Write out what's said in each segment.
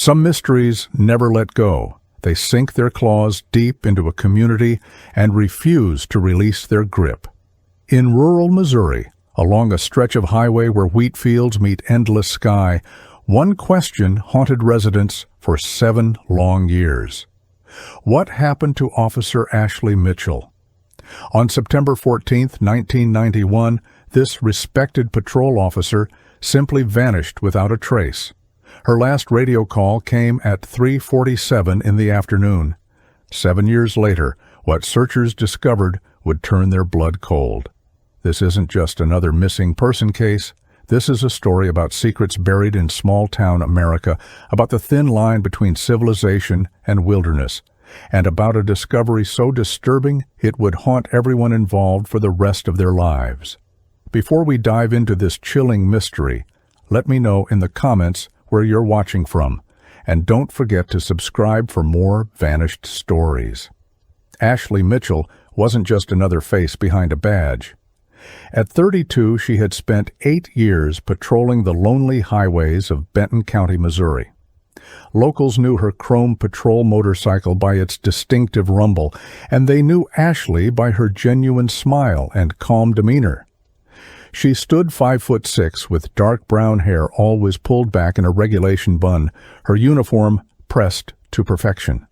Some mysteries never let go. They sink their claws deep into a community and refuse to release their grip. In rural Missouri, along a stretch of highway where wheat fields meet endless sky, one question haunted residents for 7 long years. What happened to Officer Ashley Mitchell? On September 14, 1991, this respected patrol officer simply vanished without a trace. Her last radio call came at 3:47 in the afternoon. 7 years later, what searchers discovered would turn their blood cold. This isn't just another missing person case. This is a story about secrets buried in small-town America, about the thin line between civilization and wilderness, and about a discovery so disturbing it would haunt everyone involved for the rest of their lives. Before we dive into this chilling mystery, let me know in the comments where you're watching from, and don't forget to subscribe for more vanished stories. Ashley Mitchell wasn't just another face behind a badge. At 32, she had spent 8 years patrolling the lonely highways of Benton County, Missouri. Locals knew her chrome patrol motorcycle by its distinctive rumble, and they knew Ashley by her genuine smile and calm demeanor. She stood 5'6" with dark brown hair always pulled back in a regulation bun, her uniform pressed to perfection.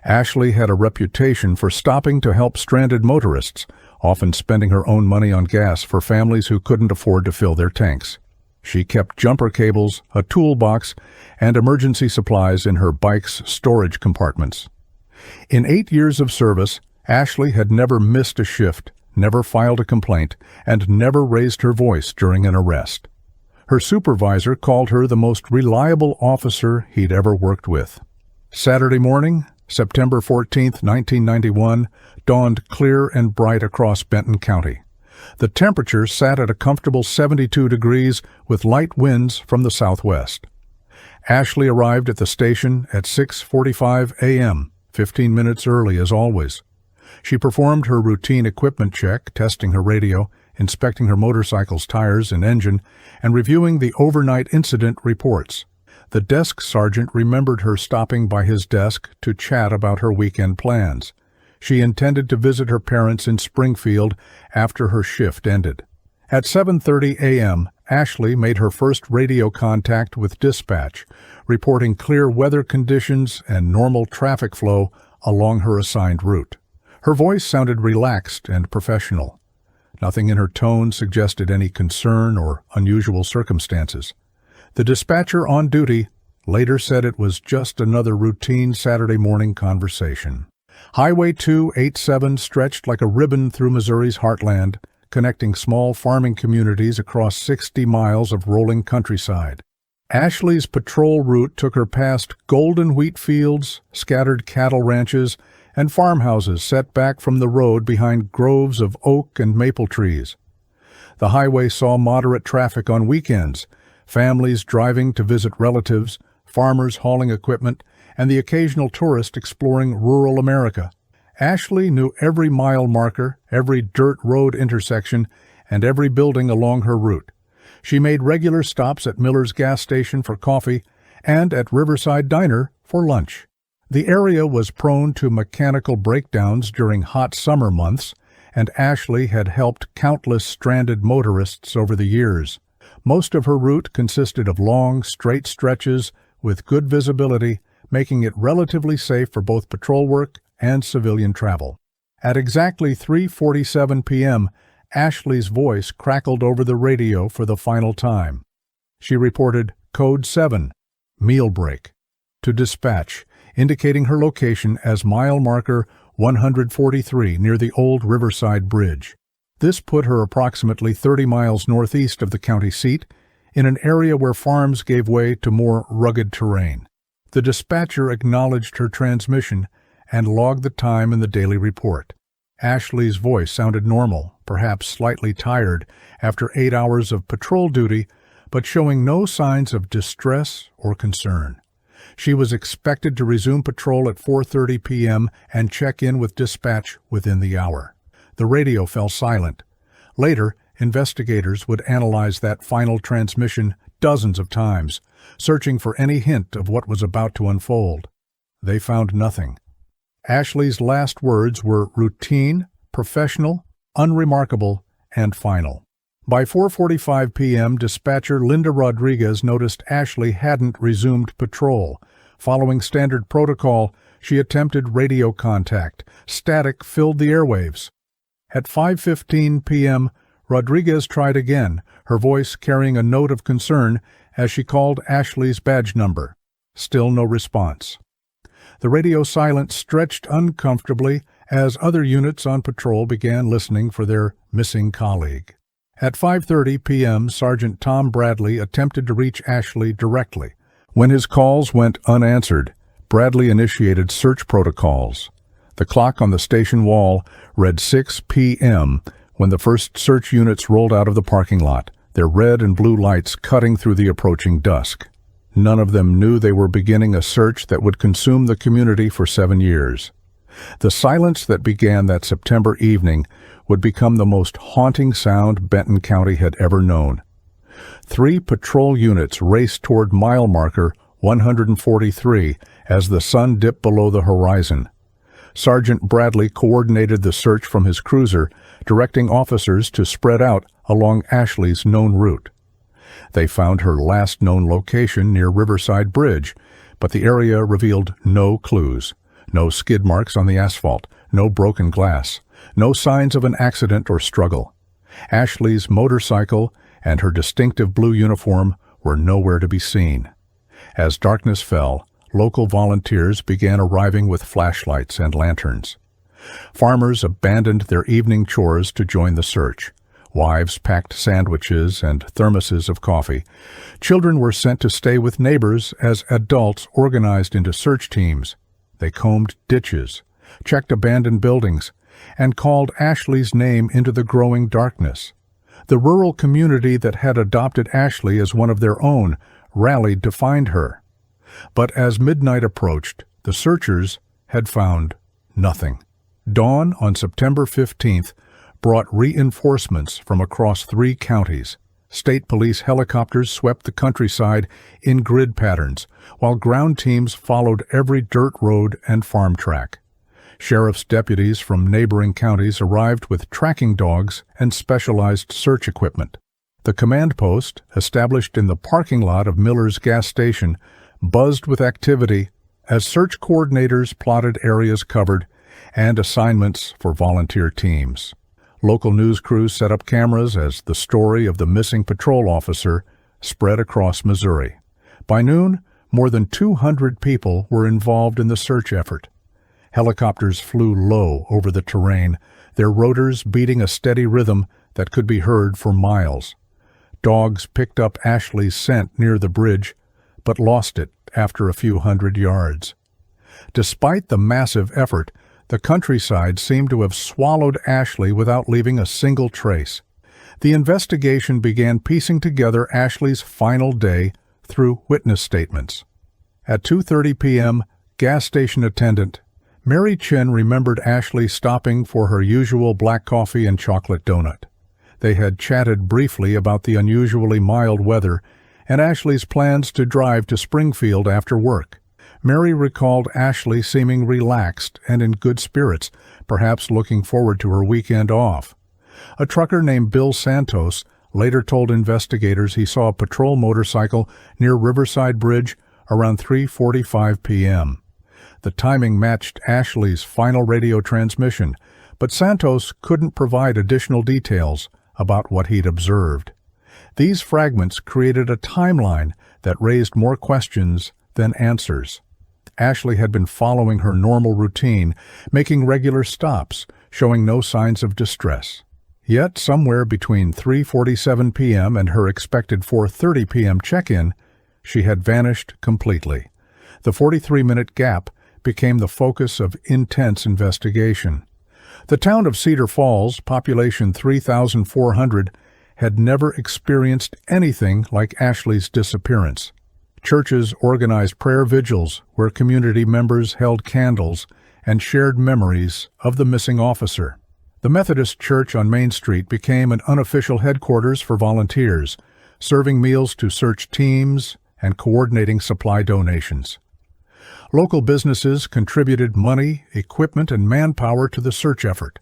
Ashley had a reputation for stopping to help stranded motorists, often spending her own money on gas for families who couldn't afford to fill their tanks. She kept jumper cables, a toolbox, and emergency supplies in her bike's storage compartments. In 8 years of service, Ashley had never missed a shift, never filed a complaint, and never raised her voice during an arrest. Her supervisor called her the most reliable officer he'd ever worked with. Saturday morning, September 14, 1991, dawned clear and bright across Benton County. The temperature sat at a comfortable 72 degrees with light winds from the southwest. Ashley arrived at the station at 6:45 a.m., 15 minutes early as always. She performed her routine equipment check, testing her radio, inspecting her motorcycle's tires and engine, and reviewing the overnight incident reports. The desk sergeant remembered her stopping by his desk to chat about her weekend plans. She intended to visit her parents in Springfield after her shift ended. At 7:30 a.m., Ashley made her first radio contact with dispatch, reporting clear weather conditions and normal traffic flow along her assigned route. Her voice sounded relaxed and professional. Nothing in her tone suggested any concern or unusual circumstances. The dispatcher on duty later said it was just another routine Saturday morning conversation. Highway 287 stretched like a ribbon through Missouri's heartland, connecting small farming communities across 60 miles of rolling countryside. Ashley's patrol route took her past golden wheat fields, scattered cattle ranches, and farmhouses set back from the road behind groves of oak and maple trees. The highway saw moderate traffic on weekends, families driving to visit relatives, farmers hauling equipment, and the occasional tourist exploring rural America. Ashley knew every mile marker, every dirt road intersection, and every building along her route. She made regular stops at Miller's gas station for coffee and at Riverside Diner for lunch. The area was prone to mechanical breakdowns during hot summer months, and Ashley had helped countless stranded motorists over the years. Most of her route consisted of long, straight stretches with good visibility, making it relatively safe for both patrol work and civilian travel. At exactly 3:47 p.m., Ashley's voice crackled over the radio for the final time. She reported Code 7, meal break, to dispatch, indicating her location as mile marker 143 near the old Riverside Bridge. This put her approximately 30 miles northeast of the county seat, in an area where farms gave way to more rugged terrain. The dispatcher acknowledged her transmission and logged the time in the daily report. Ashley's voice sounded normal, perhaps slightly tired after 8 hours of patrol duty, but showing no signs of distress or concern. She was expected to resume patrol at 4:30 p.m. and check in with dispatch within the hour. The radio fell silent. Later, investigators would analyze that final transmission dozens of times, searching for any hint of what was about to unfold. They found nothing. Ashley's last words were routine, professional, unremarkable, and final. By 4:45 p.m., dispatcher Linda Rodriguez noticed Ashley hadn't resumed patrol. Following standard protocol, she attempted radio contact. Static filled the airwaves. At 5:15 p.m., Rodriguez tried again, her voice carrying a note of concern as she called Ashley's badge number. Still no response. The radio silence stretched uncomfortably as other units on patrol began listening for their missing colleague. At 5:30 p.m., Sergeant Tom Bradley attempted to reach Ashley directly. When his calls went unanswered, Bradley initiated search protocols. The clock on the station wall read 6 p.m. when the first search units rolled out of the parking lot, their red and blue lights cutting through the approaching dusk. None of them knew they were beginning a search that would consume the community for 7 years. The silence that began that September evening would become the most haunting sound Benton County had ever known. 3 patrol units raced toward mile marker 143 as the sun dipped below the horizon. Sergeant Bradley coordinated the search from his cruiser, directing officers to spread out along Ashley's known route. They found her last known location near Riverside Bridge, but the area revealed no clues. No skid marks on the asphalt, no broken glass, no signs of an accident or struggle. Ashley's motorcycle and her distinctive blue uniform were nowhere to be seen. As darkness fell, local volunteers began arriving with flashlights and lanterns. Farmers abandoned their evening chores to join the search. Wives packed sandwiches and thermoses of coffee. Children were sent to stay with neighbors as adults organized into search teams. They combed ditches, checked abandoned buildings, and called Ashley's name into the growing darkness. The rural community that had adopted Ashley as one of their own rallied to find her. But as midnight approached, the searchers had found nothing. Dawn on September 15th brought reinforcements from across 3 counties. State police helicopters swept the countryside in grid patterns, while ground teams followed every dirt road and farm track. Sheriff's deputies from neighboring counties arrived with tracking dogs and specialized search equipment. The command post, established in the parking lot of Miller's gas station, buzzed with activity as search coordinators plotted areas covered and assignments for volunteer teams. Local news crews set up cameras as the story of the missing patrol officer spread across Missouri. By noon, more than 200 people were involved in the search effort. Helicopters flew low over the terrain, their rotors beating a steady rhythm that could be heard for miles. Dogs picked up Ashley's scent near the bridge, but lost it after a few hundred yards. Despite the massive effort, the countryside seemed to have swallowed Ashley without leaving a single trace. The investigation began piecing together Ashley's final day through witness statements. At 2:30 p.m., gas station attendant Mary Chin remembered Ashley stopping for her usual black coffee and chocolate donut. They had chatted briefly about the unusually mild weather and Ashley's plans to drive to Springfield after work. Mary recalled Ashley seeming relaxed and in good spirits, perhaps looking forward to her weekend off. A trucker named Bill Santos later told investigators he saw a patrol motorcycle near Riverside Bridge around 3:45 p.m. The timing matched Ashley's final radio transmission, but Santos couldn't provide additional details about what he'd observed. These fragments created a timeline that raised more questions than answers. Ashley had been following her normal routine, making regular stops, showing no signs of distress. Yet, somewhere between 3:47 p.m. and her expected 4:30 p.m. check-in, she had vanished completely. The 43-minute gap became the focus of intense investigation. The town of Cedar Falls, population 3,400, had never experienced anything like Ashley's disappearance. Churches organized prayer vigils where community members held candles and shared memories of the missing officer. The Methodist Church on Main Street became an unofficial headquarters for volunteers. serving meals to search teams and coordinating supply donations. Local businesses contributed money, equipment, and manpower to the search effort.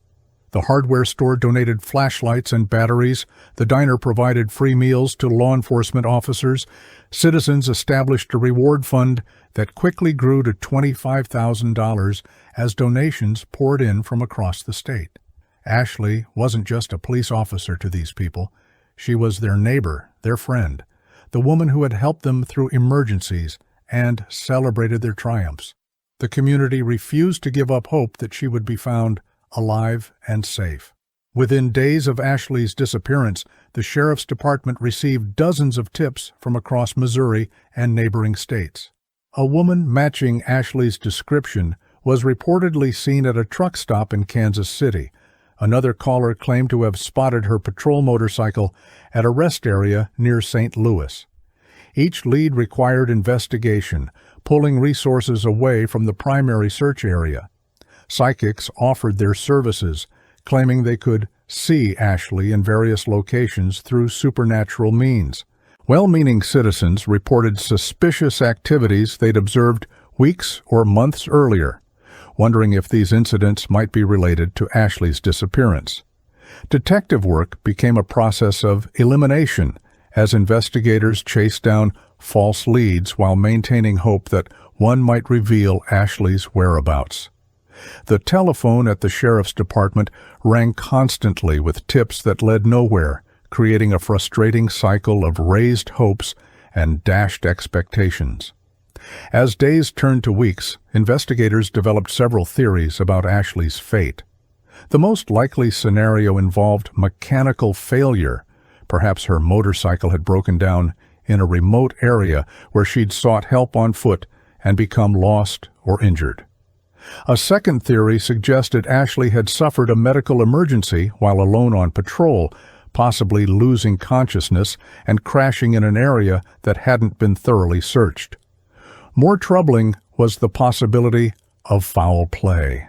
The hardware store donated flashlights and batteries, the diner provided free meals to law enforcement officers, citizens established a reward fund that quickly grew to $25,000 as donations poured in from across the state. Ashley wasn't just a police officer to these people. She was their neighbor, their friend, the woman who had helped them through emergencies and celebrated their triumphs. The community refused to give up hope that she would be found alive and safe. Within days of Ashley's disappearance, the sheriff's department received dozens of tips from across Missouri and neighboring states. A woman matching Ashley's description was reportedly seen at a truck stop in Kansas City. Another caller claimed to have spotted her patrol motorcycle at a rest area near St. Louis. Each lead required investigation, pulling resources away from the primary search area. Psychics offered their services, claiming they could see Ashley in various locations through supernatural means. Well-meaning citizens reported suspicious activities they'd observed weeks or months earlier, wondering if these incidents might be related to Ashley's disappearance. Detective work became a process of elimination as investigators chased down false leads while maintaining hope that one might reveal Ashley's whereabouts. The telephone at the sheriff's department rang constantly with tips that led nowhere, creating a frustrating cycle of raised hopes and dashed expectations. As days turned to weeks, investigators developed several theories about Ashley's fate. The most likely scenario involved mechanical failure. Perhaps her motorcycle had broken down in a remote area where she'd sought help on foot and become lost or injured. A second theory suggested Ashley had suffered a medical emergency while alone on patrol, possibly losing consciousness and crashing in an area that hadn't been thoroughly searched. More troubling was the possibility of foul play.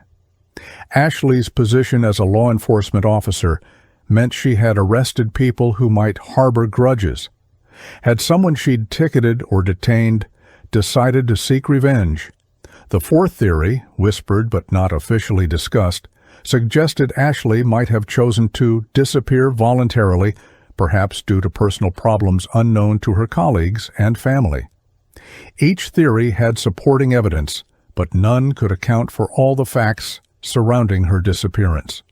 Ashley's position as a law enforcement officer meant she had arrested people who might harbor grudges. Had someone she'd ticketed or detained decided to seek revenge? The fourth theory, whispered but not officially discussed, suggested Ashley might have chosen to disappear voluntarily, perhaps due to personal problems unknown to her colleagues and family. Each theory had supporting evidence, but none could account for all the facts surrounding her disappearance.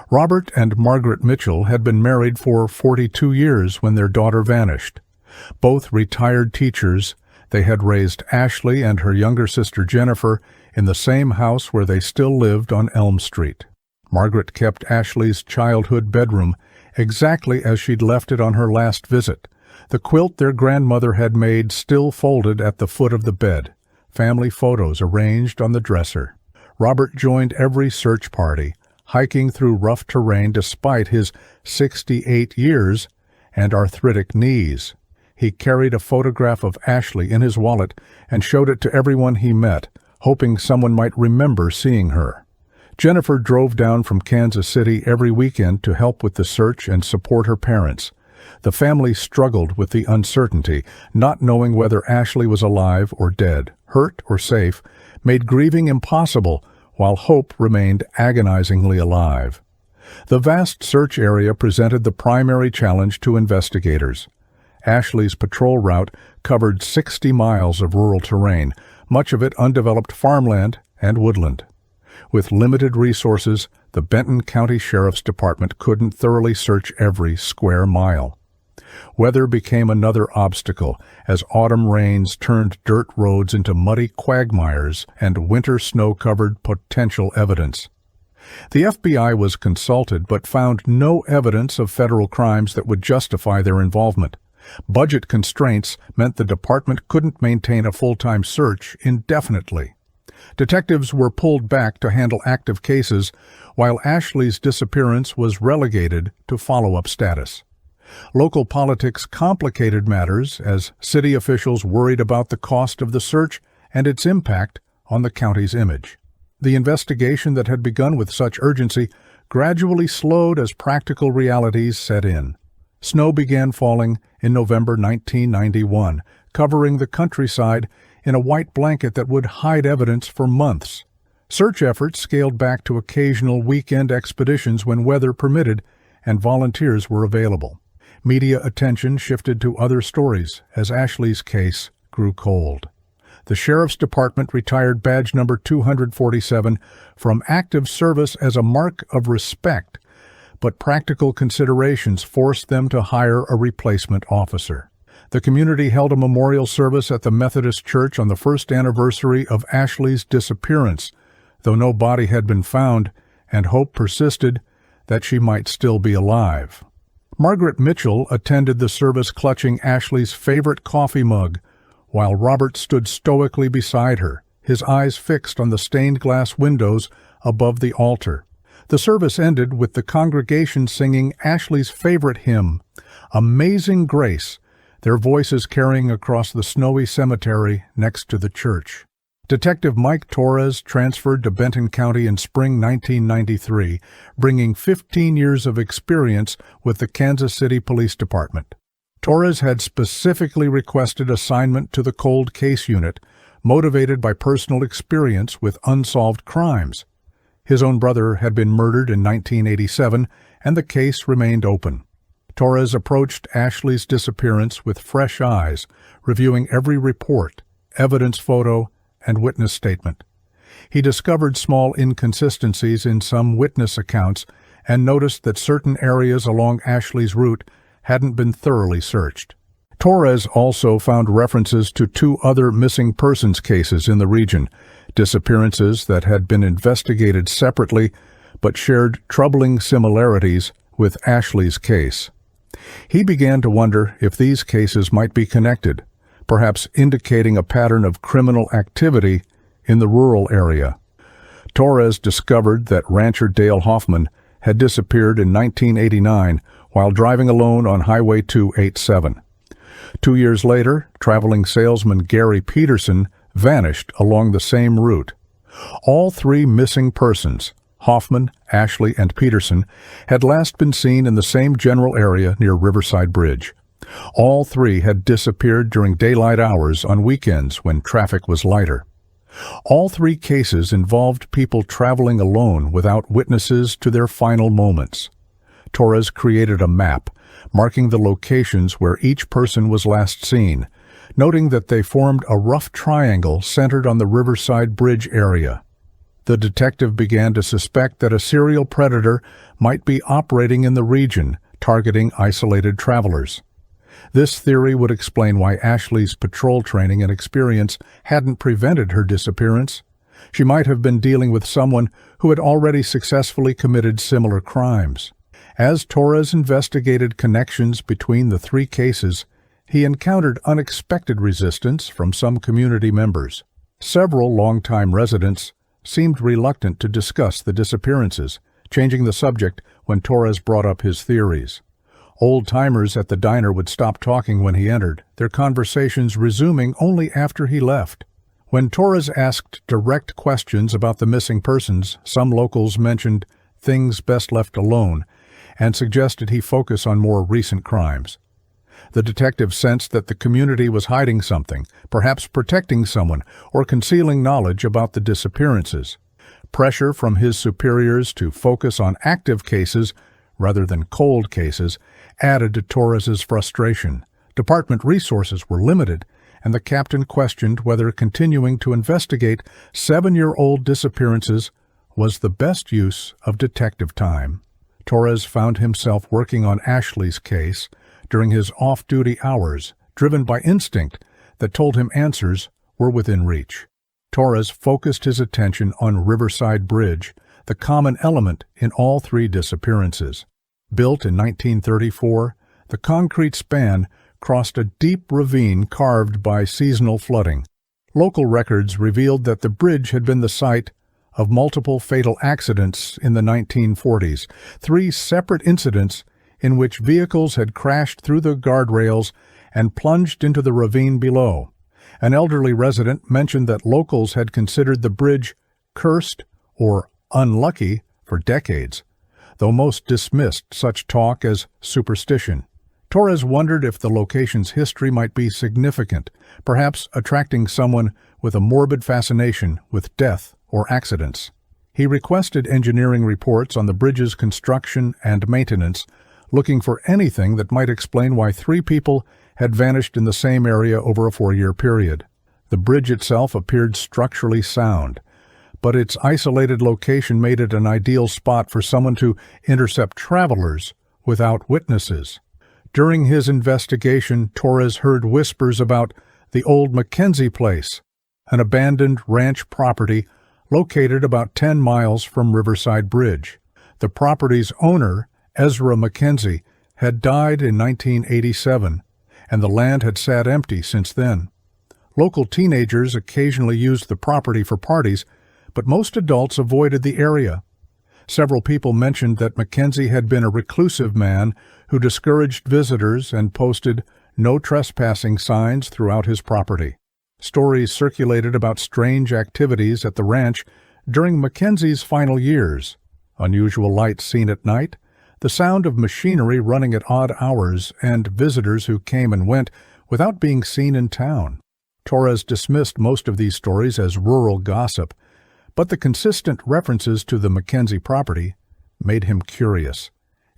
Robert and Margaret Mitchell had been married for 42 years when their daughter vanished. Both retired teachers, they had raised Ashley and her younger sister Jennifer in the same house where they still lived on Elm Street. Margaret kept Ashley's childhood bedroom exactly as she'd left it on her last visit. The quilt their grandmother had made still folded at the foot of the bed, family photos arranged on the dresser. Robert joined every search party, hiking through rough terrain despite his 68 years and arthritic knees. He carried a photograph of Ashley in his wallet and showed it to everyone he met, hoping someone might remember seeing her. Jennifer drove down from Kansas City every weekend to help with the search and support her parents. The family struggled with the uncertainty, not knowing whether Ashley was alive or dead, hurt or safe, made grieving impossible, while hope remained agonizingly alive. The vast search area presented the primary challenge to investigators. Ashley's patrol route covered 60 miles of rural terrain, much of it undeveloped farmland and woodland. With limited resources, the Benton County Sheriff's Department couldn't thoroughly search every square mile. Weather became another obstacle as autumn rains turned dirt roads into muddy quagmires and winter snow covered potential evidence. The FBI was consulted but found no evidence of federal crimes that would justify their involvement. Budget constraints meant the department couldn't maintain a full-time search indefinitely. Detectives were pulled back to handle active cases, while Ashley's disappearance was relegated to follow-up status. Local politics complicated matters as city officials worried about the cost of the search and its impact on the county's image. The investigation that had begun with such urgency gradually slowed as practical realities set in. Snow began falling in November 1991, covering the countryside in a white blanket that would hide evidence for months. Search efforts scaled back to occasional weekend expeditions when weather permitted and volunteers were available. Media attention shifted to other stories as Ashley's case grew cold. The Sheriff's Department retired badge number 247 from active service as a mark of respect, but practical considerations forced them to hire a replacement officer. The community held a memorial service at the Methodist Church on the first anniversary of Ashley's disappearance, though no body had been found and hope persisted that she might still be alive. Margaret Mitchell attended the service clutching Ashley's favorite coffee mug, while Robert stood stoically beside her, his eyes fixed on the stained glass windows above the altar. The service ended with the congregation singing Ashley's favorite hymn, Amazing Grace, their voices carrying across the snowy cemetery next to the church. Detective Mike Torres transferred to Benton County in spring 1993, bringing 15 years of experience with the Kansas City Police Department. Torres had specifically requested assignment to the cold case unit, motivated by personal experience with unsolved crimes. His own brother had been murdered in 1987, and the case remained open. Torres approached Ashley's disappearance with fresh eyes, reviewing every report, evidence photo, and witness statement. He discovered small inconsistencies in some witness accounts and noticed that certain areas along Ashley's route hadn't been thoroughly searched. Torres also found references to 2 other missing persons cases in the region, disappearances that had been investigated separately but shared troubling similarities with Ashley's case. He began to wonder if these cases might be connected, perhaps indicating a pattern of criminal activity in the rural area. Torres discovered that rancher Dale Hoffman had disappeared in 1989 while driving alone on Highway 287. 2 years later, traveling salesman Gary Peterson vanished along the same route. All 3 missing persons, Hoffman, Ashley, and Peterson, had last been seen in the same general area near Riverside Bridge. All 3 had disappeared during daylight hours on weekends when traffic was lighter. All 3 cases involved people traveling alone without witnesses to their final moments. Torres created a map, marking the locations where each person was last seen, noting that they formed a rough triangle centered on the Riverside Bridge area. The detective began to suspect that a serial predator might be operating in the region, targeting isolated travelers. This theory would explain why Ashley's patrol training and experience hadn't prevented her disappearance. She might have been dealing with someone who had already successfully committed similar crimes. As Torres investigated connections between the 3 cases, he encountered unexpected resistance from some community members. Several longtime residents seemed reluctant to discuss the disappearances, changing the subject when Torres brought up his theories. Old-timers at the diner would stop talking when he entered, their conversations resuming only after he left. When Torres asked direct questions about the missing persons, some locals mentioned things best left alone and suggested he focus on more recent crimes. The detective sensed that the community was hiding something, perhaps protecting someone or concealing knowledge about the disappearances. Pressure from his superiors to focus on active cases rather than cold cases added to Torres's frustration. Department resources were limited, and the captain questioned whether continuing to investigate 7-year-old disappearances was the best use of detective time. Torres found himself working on Ashley's case during his off-duty hours, driven by instinct that told him answers were within reach. Torres focused his attention on Riverside Bridge, the common element in all 3 disappearances. Built in 1934, the concrete span crossed a deep ravine carved by seasonal flooding. Local records revealed that the bridge had been the site of multiple fatal accidents in the 1940s, 3 separate incidents in which vehicles had crashed through the guardrails and plunged into the ravine below. An elderly resident mentioned that locals had considered the bridge cursed or unlucky for decades, though most dismissed such talk as superstition. Torres wondered if the location's history might be significant, perhaps attracting someone with a morbid fascination with death or accidents. He requested engineering reports on the bridge's construction and maintenance, looking for anything that might explain why 3 people had vanished in the same area over a 4-year period. The bridge itself appeared structurally sound, but its isolated location made it an ideal spot for someone to intercept travelers without witnesses. During his investigation, Torres heard whispers about the old Mackenzie place, an abandoned ranch property located about 10 miles from Riverside Bridge. The property's owner, Ezra Mackenzie, had died in 1987, and the land had sat empty since then. Local teenagers occasionally used the property for parties, but most adults avoided the area. Several people mentioned that Mackenzie had been a reclusive man who discouraged visitors and posted no trespassing signs throughout his property. Stories circulated about strange activities at the ranch during Mackenzie's final years: unusual lights seen at night, the sound of machinery running at odd hours, and visitors who came and went without being seen in town. Torres dismissed most of these stories as rural gossip, but the consistent references to the Mackenzie property made him curious.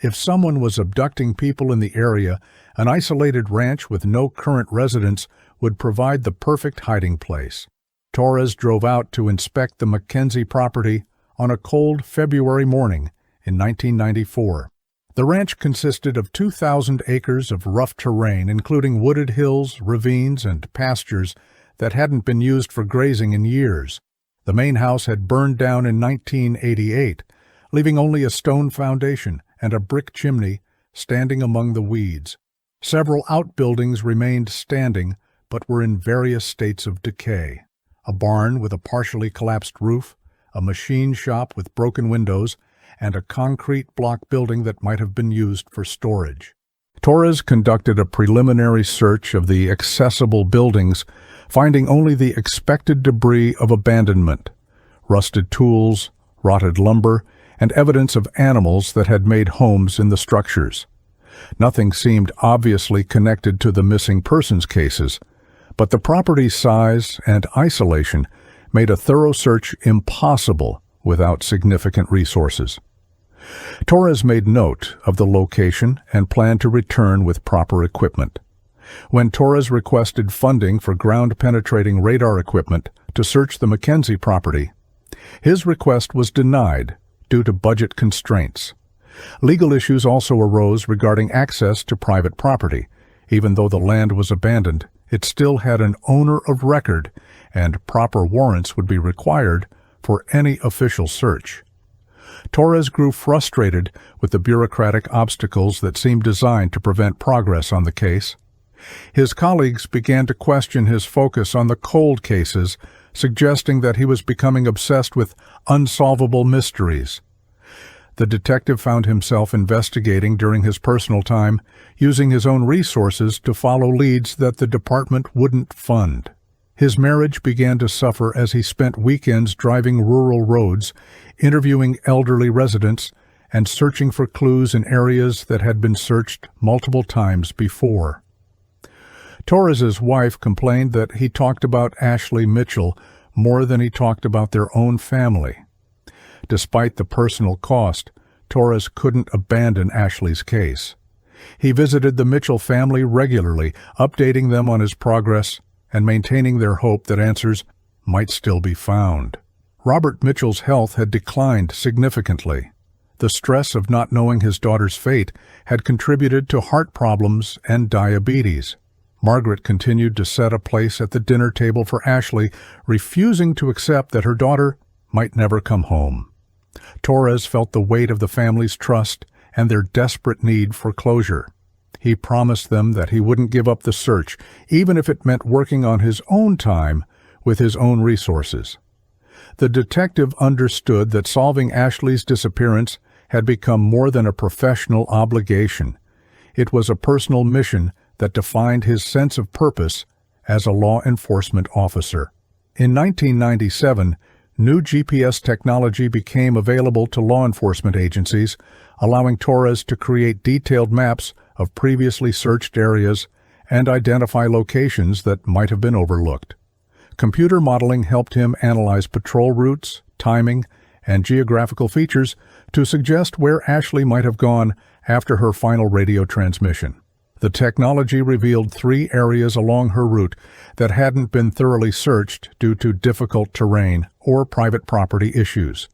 If someone was abducting people in the area, an isolated ranch with no current residents would provide the perfect hiding place. Torres drove out to inspect the Mackenzie property on a cold February morning in 1994. The ranch consisted of 2,000 acres of rough terrain, including wooded hills, ravines, and pastures that hadn't been used for grazing in years. The main house had burned down in 1988, leaving only a stone foundation and a brick chimney standing among the weeds. Several outbuildings remained standing, but were in various states of decay. A barn with a partially collapsed roof, a machine shop with broken windows, and a concrete block building that might have been used for storage. Torres conducted a preliminary search of the accessible buildings, finding only the expected debris of abandonment: rusted tools, rotted lumber, and evidence of animals that had made homes in the structures. Nothing seemed obviously connected to the missing persons cases, but the property's size and isolation made a thorough search impossible without significant resources. Torres made note of the location and planned to return with proper equipment. When Torres requested funding for ground-penetrating radar equipment to search the Mackenzie property, his request was denied due to budget constraints. Legal issues also arose regarding access to private property. Even though the land was abandoned, it still had an owner of record, and proper warrants would be required for any official search. Torres grew frustrated with the bureaucratic obstacles that seemed designed to prevent progress on the case. His colleagues began to question his focus on the cold cases, suggesting that he was becoming obsessed with unsolvable mysteries. The detective found himself investigating during his personal time, using his own resources to follow leads that the department wouldn't fund. His marriage began to suffer as he spent weekends driving rural roads, interviewing elderly residents, and searching for clues in areas that had been searched multiple times before. Torres's wife complained that he talked about Ashley Mitchell more than he talked about their own family. Despite the personal cost, Torres couldn't abandon Ashley's case. He visited the Mitchell family regularly, updating them on his progress and maintaining their hope that answers might still be found. Robert Mitchell's health had declined significantly. The stress of not knowing his daughter's fate had contributed to heart problems and diabetes. Margaret continued to set a place at the dinner table for Ashley, refusing to accept that her daughter might never come home. Torres felt the weight of the family's trust and their desperate need for closure. He promised them that he wouldn't give up the search, even if it meant working on his own time with his own resources. The detective understood that solving Ashley's disappearance had become more than a professional obligation. It was a personal mission that defined his sense of purpose as a law enforcement officer. In 1997, new GPS technology became available to law enforcement agencies, allowing Torres to create detailed maps of previously searched areas and identify locations that might have been overlooked. Computer modeling helped him analyze patrol routes, timing, and geographical features to suggest where Ashley might have gone after her final radio transmission. The technology revealed 3 areas along her route that hadn't been thoroughly searched due to difficult terrain or private property issues.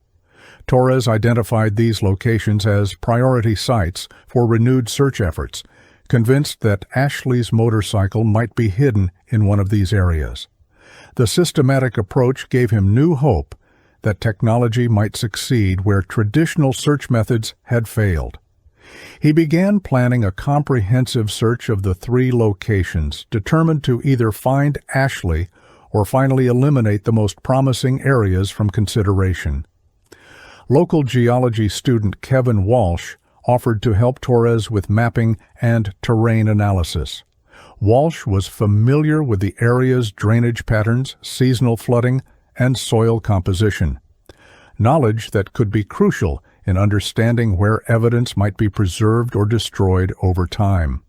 Torres identified these locations as priority sites for renewed search efforts, convinced that Ashley's motorcycle might be hidden in one of these areas. The systematic approach gave him new hope that technology might succeed where traditional search methods had failed. He began planning a comprehensive search of the 3 locations, determined to either find Ashley or finally eliminate the most promising areas from consideration. Local geology student Kevin Walsh offered to help Torres with mapping and terrain analysis. Walsh was familiar with the area's drainage patterns, seasonal flooding, and soil composition, knowledge that could be crucial in understanding where evidence might be preserved or destroyed over time.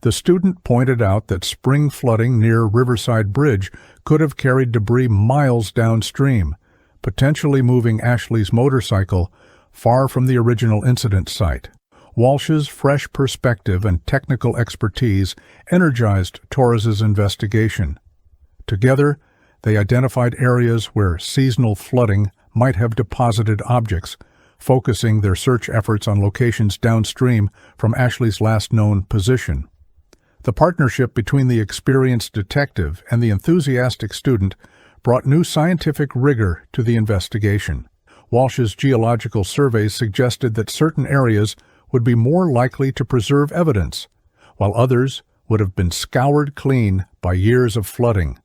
The student pointed out that spring flooding near Riverside Bridge could have carried debris miles downstream, potentially moving Ashley's motorcycle far from the original incident site. Walsh's fresh perspective and technical expertise energized Torres's investigation. Together, they identified areas where seasonal flooding might have deposited objects, focusing their search efforts on locations downstream from Ashley's last known position. The partnership between the experienced detective and the enthusiastic student brought new scientific rigor to the investigation. Walsh's geological surveys suggested that certain areas would be more likely to preserve evidence, while others would have been scoured clean by years of flooding.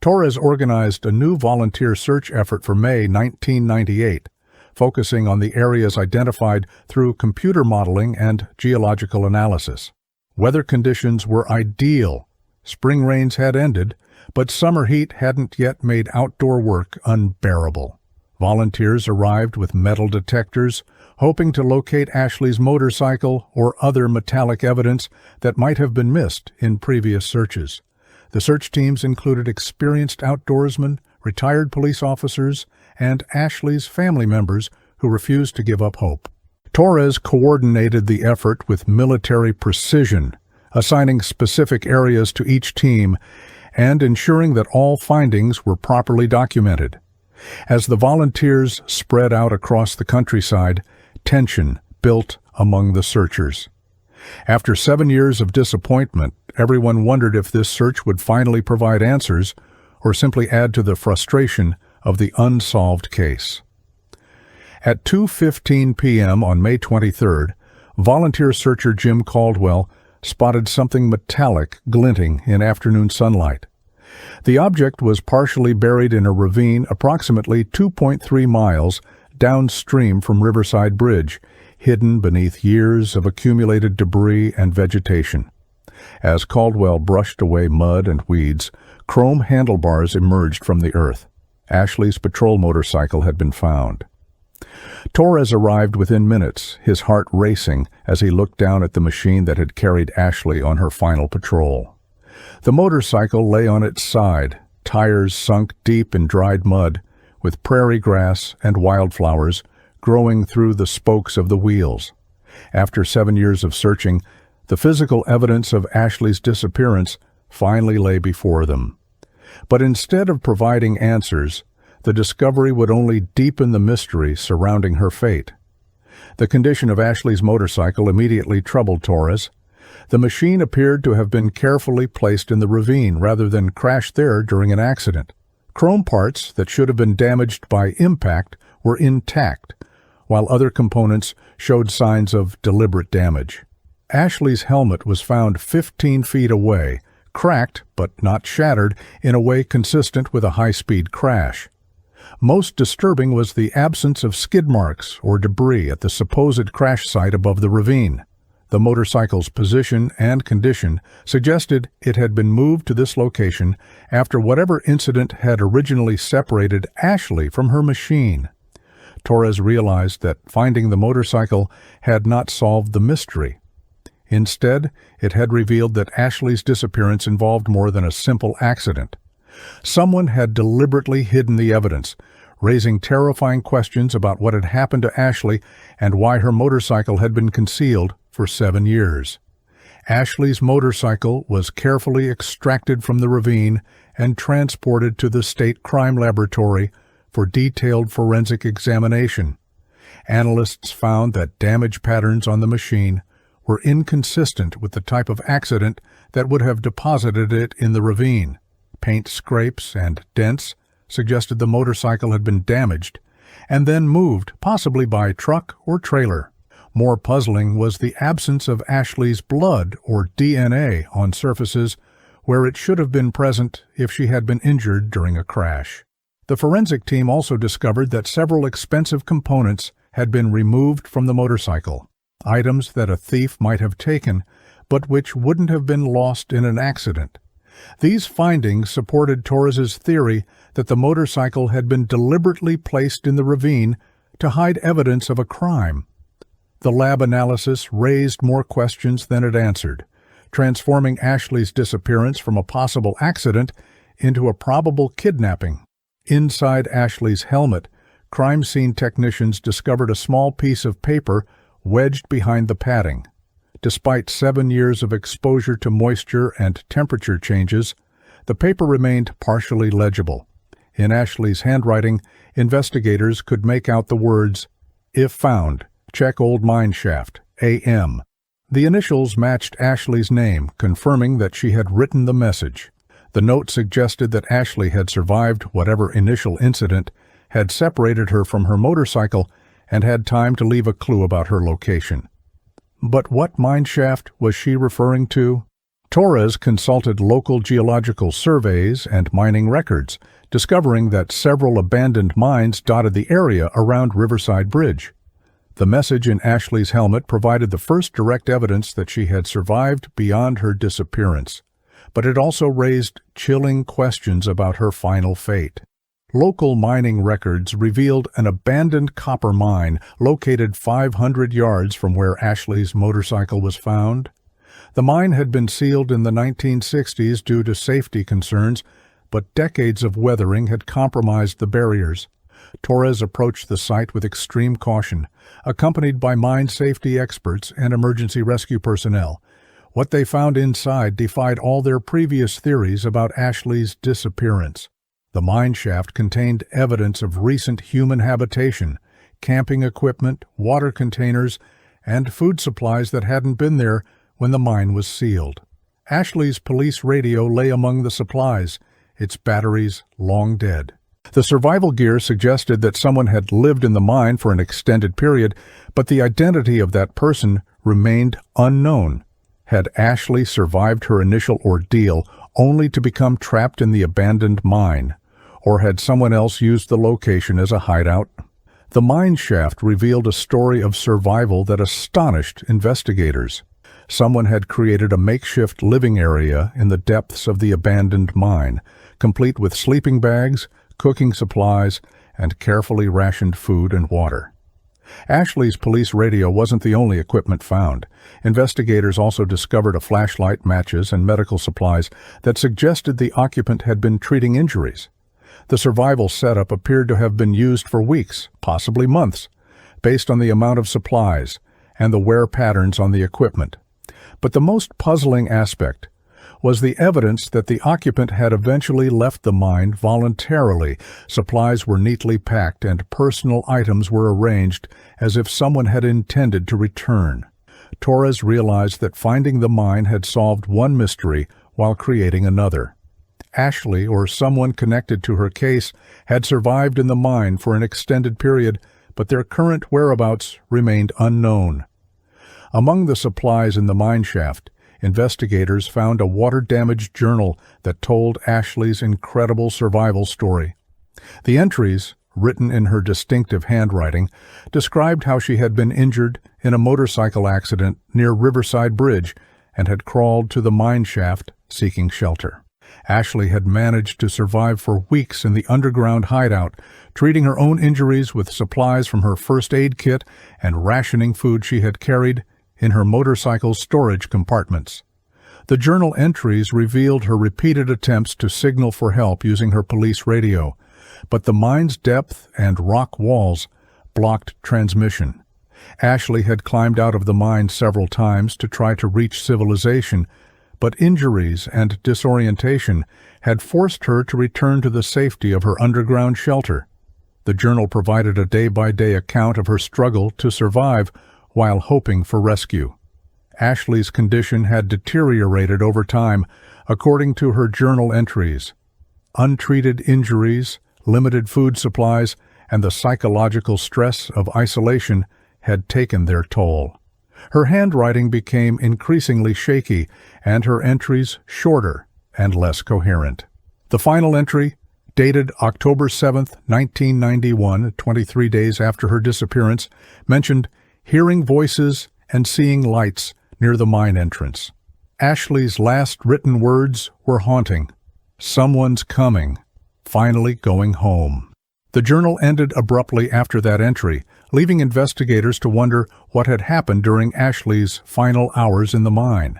Torres organized a new volunteer search effort for May 1998, focusing on the areas identified through computer modeling and geological analysis. Weather conditions were ideal. Spring rains had ended, but summer heat hadn't yet made outdoor work unbearable. Volunteers arrived with metal detectors, hoping to locate Ashley's motorcycle or other metallic evidence that might have been missed in previous searches. The search teams included experienced outdoorsmen, retired police officers, and Ashley's family members who refused to give up hope. Torres coordinated the effort with military precision, assigning specific areas to each team and ensuring that all findings were properly documented. As the volunteers spread out across the countryside, tension built among the searchers. After 7 years of disappointment, everyone wondered if this search would finally provide answers or simply add to the frustration of the unsolved case. At 2:15 p.m. on May 23rd, volunteer searcher Jim Caldwell spotted something metallic glinting in afternoon sunlight. The object was partially buried in a ravine approximately 2.3 miles downstream from Riverside Bridge, hidden beneath years of accumulated debris and vegetation. As Caldwell brushed away mud and weeds, chrome handlebars emerged from the earth. Ashley's patrol motorcycle had been found. Torres arrived within minutes, his heart racing as he looked down at the machine that had carried Ashley on her final patrol. The motorcycle lay on its side, tires sunk deep in dried mud, with prairie grass and wildflowers growing through the spokes of the wheels. After 7 years of searching, the physical evidence of Ashley's disappearance finally lay before them. But instead of providing answers, the discovery would only deepen the mystery surrounding her fate. The condition of Ashley's motorcycle immediately troubled Torres. The machine appeared to have been carefully placed in the ravine rather than crashed there during an accident. Chrome parts that should have been damaged by impact were intact, while other components showed signs of deliberate damage. Ashley's helmet was found 15 feet away, cracked but not shattered in a way consistent with a high-speed crash. Most disturbing was the absence of skid marks or debris at the supposed crash site above the ravine. The motorcycle's position and condition suggested it had been moved to this location after whatever incident had originally separated Ashley from her machine. Torres realized that finding the motorcycle had not solved the mystery. Instead, it had revealed that Ashley's disappearance involved more than a simple accident. Someone had deliberately hidden the evidence, raising terrifying questions about what had happened to Ashley and why her motorcycle had been concealed for 7 years. Ashley's motorcycle was carefully extracted from the ravine and transported to the state crime laboratory for detailed forensic examination. Analysts found that damage patterns on the machine were inconsistent with the type of accident that would have deposited it in the ravine. Paint scrapes and dents suggested the motorcycle had been damaged and then moved, possibly by truck or trailer. More puzzling was the absence of Ashley's blood or DNA on surfaces where it should have been present if she had been injured during a crash. The forensic team also discovered that several expensive components had been removed from the motorcycle, items that a thief might have taken, but which wouldn't have been lost in an accident. These findings supported Torres's theory that the motorcycle had been deliberately placed in the ravine to hide evidence of a crime. The lab analysis raised more questions than it answered, transforming Ashley's disappearance from a possible accident into a probable kidnapping. Inside Ashley's helmet, crime scene technicians discovered a small piece of paper wedged behind the padding. Despite 7 years of exposure to moisture and temperature changes, the paper remained partially legible. In Ashley's handwriting, investigators could make out the words, "If found, check old mine shaft, AM." The initials matched Ashley's name, confirming that she had written the message. The note suggested that Ashley had survived whatever initial incident, had separated her from her motorcycle, and had time to leave a clue about her location. But what mine shaft was she referring to? Torres consulted local geological surveys and mining records, discovering that several abandoned mines dotted the area around Riverside Bridge. The message in Ashley's helmet provided the first direct evidence that she had survived beyond her disappearance, but it also raised chilling questions about her final fate. Local mining records revealed an abandoned copper mine located 500 yards from where Ashley's motorcycle was found. The mine had been sealed in the 1960s due to safety concerns, but decades of weathering had compromised the barriers. Torres approached the site with extreme caution, accompanied by mine safety experts and emergency rescue personnel. What they found inside defied all their previous theories about Ashley's disappearance. The mine shaft contained evidence of recent human habitation, camping equipment, water containers, and food supplies that hadn't been there when the mine was sealed. Ashley's police radio lay among the supplies, its batteries long dead. The survival gear suggested that someone had lived in the mine for an extended period, but the identity of that person remained unknown. Had Ashley survived her initial ordeal only to become trapped in the abandoned mine, or had someone else used the location as a hideout? The mine shaft revealed a story of survival that astonished investigators. Someone had created a makeshift living area in the depths of the abandoned mine, complete with sleeping bags, cooking supplies, and carefully rationed food and water. Ashley's police radio wasn't the only equipment found. Investigators also discovered a flashlight, matches, and medical supplies that suggested the occupant had been treating injuries. The survival setup appeared to have been used for weeks, possibly months, based on the amount of supplies and the wear patterns on the equipment. But the most puzzling aspect was the evidence that the occupant had eventually left the mine voluntarily. Supplies were neatly packed and personal items were arranged as if someone had intended to return. Torres realized that finding the mine had solved one mystery while creating another. Ashley, or someone connected to her case, had survived in the mine for an extended period, but their current whereabouts remained unknown. Among the supplies in the mine shaft, investigators found a water-damaged journal that told Ashley's incredible survival story. The entries, written in her distinctive handwriting, described how she had been injured in a motorcycle accident near Riverside Bridge and had crawled to the mine shaft seeking shelter. Ashley had managed to survive for weeks in the underground hideout, treating her own injuries with supplies from her first aid kit and rationing food she had carried in her motorcycle's storage compartments. The journal entries revealed her repeated attempts to signal for help using her police radio, but the mine's depth and rock walls blocked transmission. Ashley had climbed out of the mine several times to try to reach civilization, but injuries and disorientation had forced her to return to the safety of her underground shelter. The journal provided a day-by-day account of her struggle to survive while hoping for rescue. Ashley's condition had deteriorated over time, according to her journal entries. Untreated injuries, limited food supplies, and the psychological stress of isolation had taken their toll. Her handwriting became increasingly shaky, and her entries shorter and less coherent. The final entry, dated October 7, 1991, 23 days after her disappearance, mentioned hearing voices and seeing lights near the mine entrance. Ashley's last written words were haunting. "Someone's coming, finally going home." The journal ended abruptly after that entry, leaving investigators to wonder what had happened during Ashley's final hours in the mine.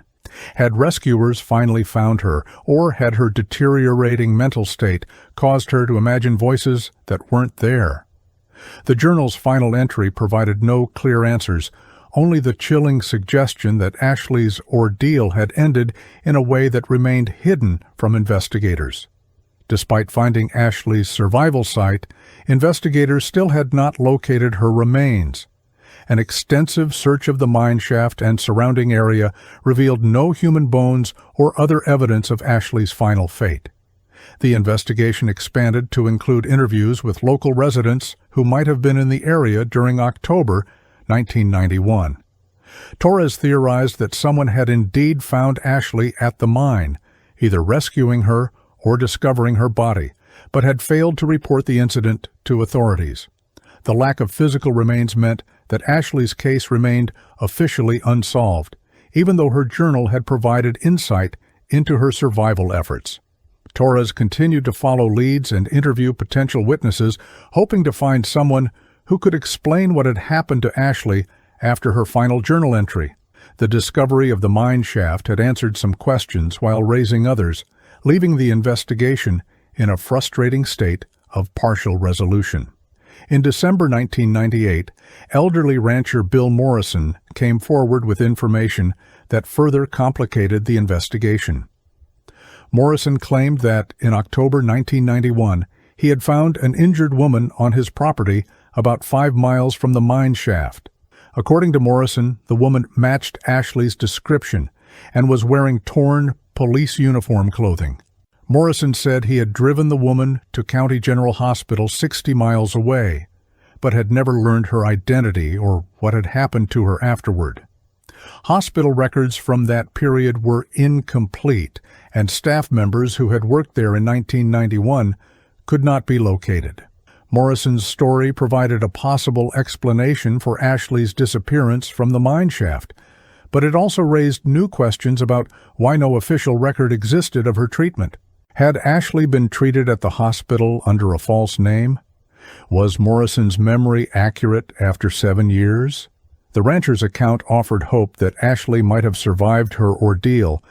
Had rescuers finally found her, or had her deteriorating mental state caused her to imagine voices that weren't there? The journal's final entry provided no clear answers, only the chilling suggestion that Ashley's ordeal had ended in a way that remained hidden from investigators. Despite finding Ashley's survival site, investigators still had not located her remains. An extensive search of the mine shaft and surrounding area revealed no human bones or other evidence of Ashley's final fate. The investigation expanded to include interviews with local residents who might have been in the area during October 1991. Torres theorized that someone had indeed found Ashley at the mine, either rescuing her or discovering her body, but had failed to report the incident to authorities. The lack of physical remains meant that Ashley's case remained officially unsolved, even though her journal had provided insight into her survival efforts. Torres continued to follow leads and interview potential witnesses, hoping to find someone who could explain what had happened to Ashley after her final journal entry. The discovery of the mine shaft had answered some questions while raising others, leaving the investigation in a frustrating state of partial resolution. In December 1998, elderly rancher Bill Morrison came forward with information that further complicated the investigation. Morrison claimed that in October 1991, he had found an injured woman on his property about 5 miles from the mine shaft. According to Morrison, the woman matched Ashley's description and was wearing torn police uniform clothing. Morrison said he had driven the woman to County General Hospital 60 miles away, but had never learned her identity or what had happened to her afterward. Hospital records from that period were incomplete, and staff members who had worked there in 1991 could not be located. Morrison's story provided a possible explanation for Ashley's disappearance from the mine shaft, but it also raised new questions about why no official record existed of her treatment. Had Ashley been treated at the hospital under a false name? Was Morrison's memory accurate after 7 years? The rancher's account offered hope that Ashley might have survived her ordeal,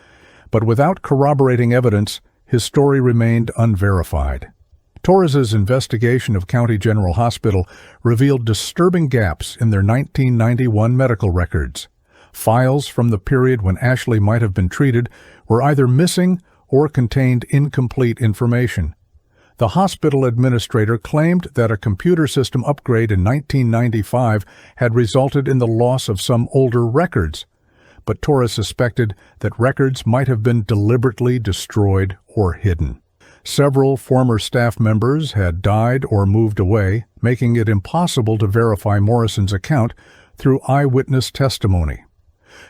but without corroborating evidence, his story remained unverified. Torres's investigation of County General Hospital revealed disturbing gaps in their 1991 medical records. Files from the period when Ashley might have been treated were either missing or contained incomplete information. The hospital administrator claimed that a computer system upgrade in 1995 had resulted in the loss of some older records, but Torres suspected that records might have been deliberately destroyed or hidden. Several former staff members had died or moved away, making it impossible to verify Morrison's account through eyewitness testimony.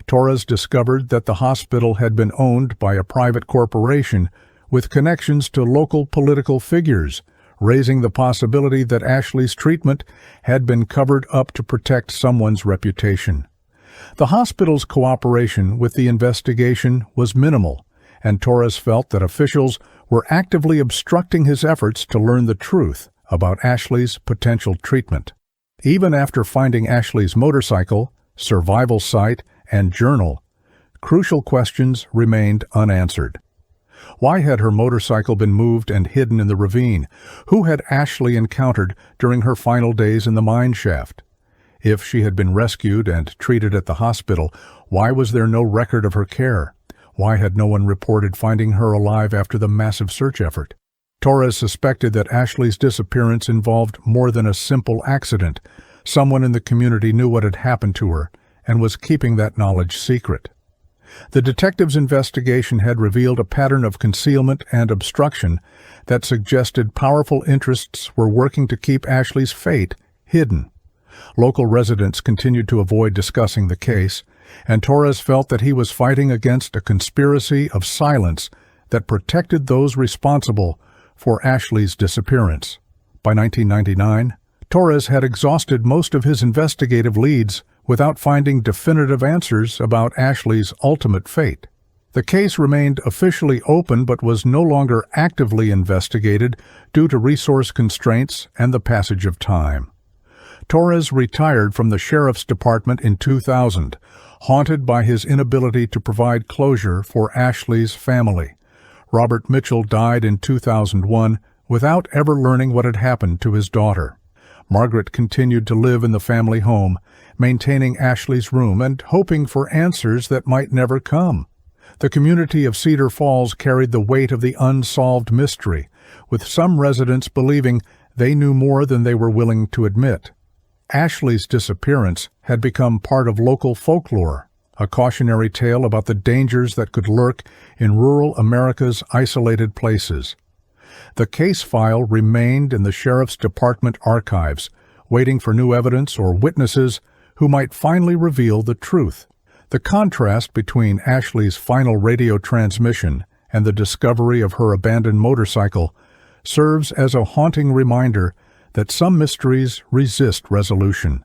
Torres discovered that the hospital had been owned by a private corporation with connections to local political figures, raising the possibility that Ashley's treatment had been covered up to protect someone's reputation. The hospital's cooperation with the investigation was minimal, and Torres felt that officials were actively obstructing his efforts to learn the truth about Ashley's potential treatment. Even after finding Ashley's motorcycle, survival site, and journal, crucial questions remained unanswered. Why had her motorcycle been moved and hidden in the ravine? Who had Ashley encountered during her final days in the mine shaft? If she had been rescued and treated at the hospital, why was there no record of her care? Why had no one reported finding her alive after the massive search effort? Torres suspected that Ashley's disappearance involved more than a simple accident. Someone in the community knew what had happened to her and was keeping that knowledge secret. The detective's investigation had revealed a pattern of concealment and obstruction that suggested powerful interests were working to keep Ashley's fate hidden. Local residents continued to avoid discussing the case, and Torres felt that he was fighting against a conspiracy of silence that protected those responsible for Ashley's disappearance. By 1999, Torres had exhausted most of his investigative leads without finding definitive answers about Ashley's ultimate fate. The case remained officially open but was no longer actively investigated due to resource constraints and the passage of time. Torres retired from the sheriff's department in 2000, haunted by his inability to provide closure for Ashley's family. Robert Mitchell died in 2001 without ever learning what had happened to his daughter. Margaret continued to live in the family home, maintaining Ashley's room and hoping for answers that might never come. The community of Cedar Falls carried the weight of the unsolved mystery, with some residents believing they knew more than they were willing to admit. Ashley's disappearance had become part of local folklore, a cautionary tale about the dangers that could lurk in rural America's isolated places. The case file remained in the Sheriff's Department archives, waiting for new evidence or witnesses who might finally reveal the truth. The contrast between Ashley's final radio transmission and the discovery of her abandoned motorcycle serves as a haunting reminder that some mysteries resist resolution.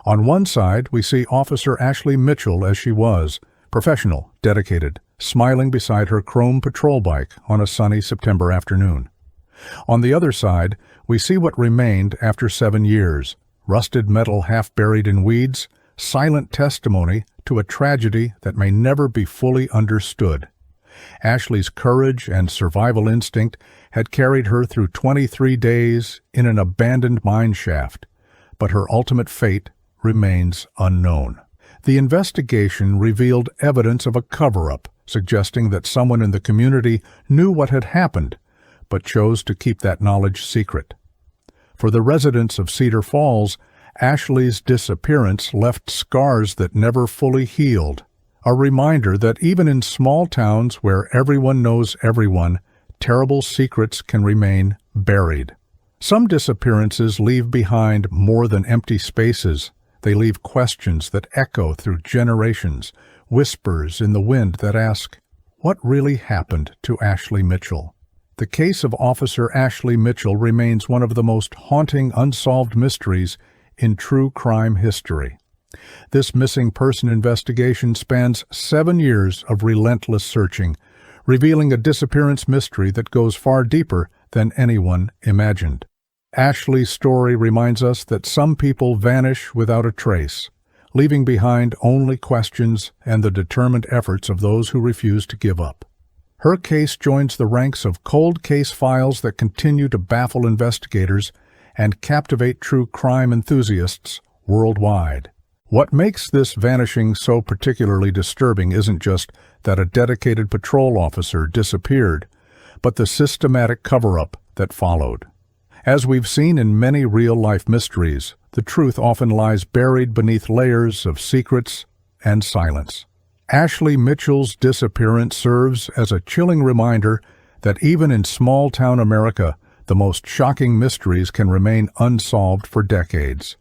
On one side, we see Officer Ashley Mitchell as she was, professional, dedicated, smiling beside her chrome patrol bike on a sunny September afternoon. On the other side, we see what remained after 7 years, rusted metal half buried in weeds, silent testimony to a tragedy that may never be fully understood. Ashley's courage and survival instinct had carried her through 23 days in an abandoned mine shaft, but her ultimate fate remains unknown. The investigation revealed evidence of a cover-up, suggesting that someone in the community knew what had happened, but chose to keep that knowledge secret. For the residents of Cedar Falls, Ashley's disappearance left scars that never fully healed, a reminder that even in small towns where everyone knows everyone, terrible secrets can remain buried. Some disappearances leave behind more than empty spaces. They leave questions that echo through generations, whispers in the wind that ask, what really happened to Ashley Mitchell? The case of Officer Ashley Mitchell remains one of the most haunting unsolved mysteries in true crime history. This missing person investigation spans 7 years of relentless searching, revealing a disappearance mystery that goes far deeper than anyone imagined. Ashley's story reminds us that some people vanish without a trace, leaving behind only questions and the determined efforts of those who refuse to give up. Her case joins the ranks of cold case files that continue to baffle investigators and captivate true crime enthusiasts worldwide. What makes this vanishing so particularly disturbing isn't just that a dedicated patrol officer disappeared, but the systematic cover-up that followed. As we've seen in many real-life mysteries, the truth often lies buried beneath layers of secrets and silence. Ashley Mitchell's disappearance serves as a chilling reminder that even in small-town America, the most shocking mysteries can remain unsolved for decades.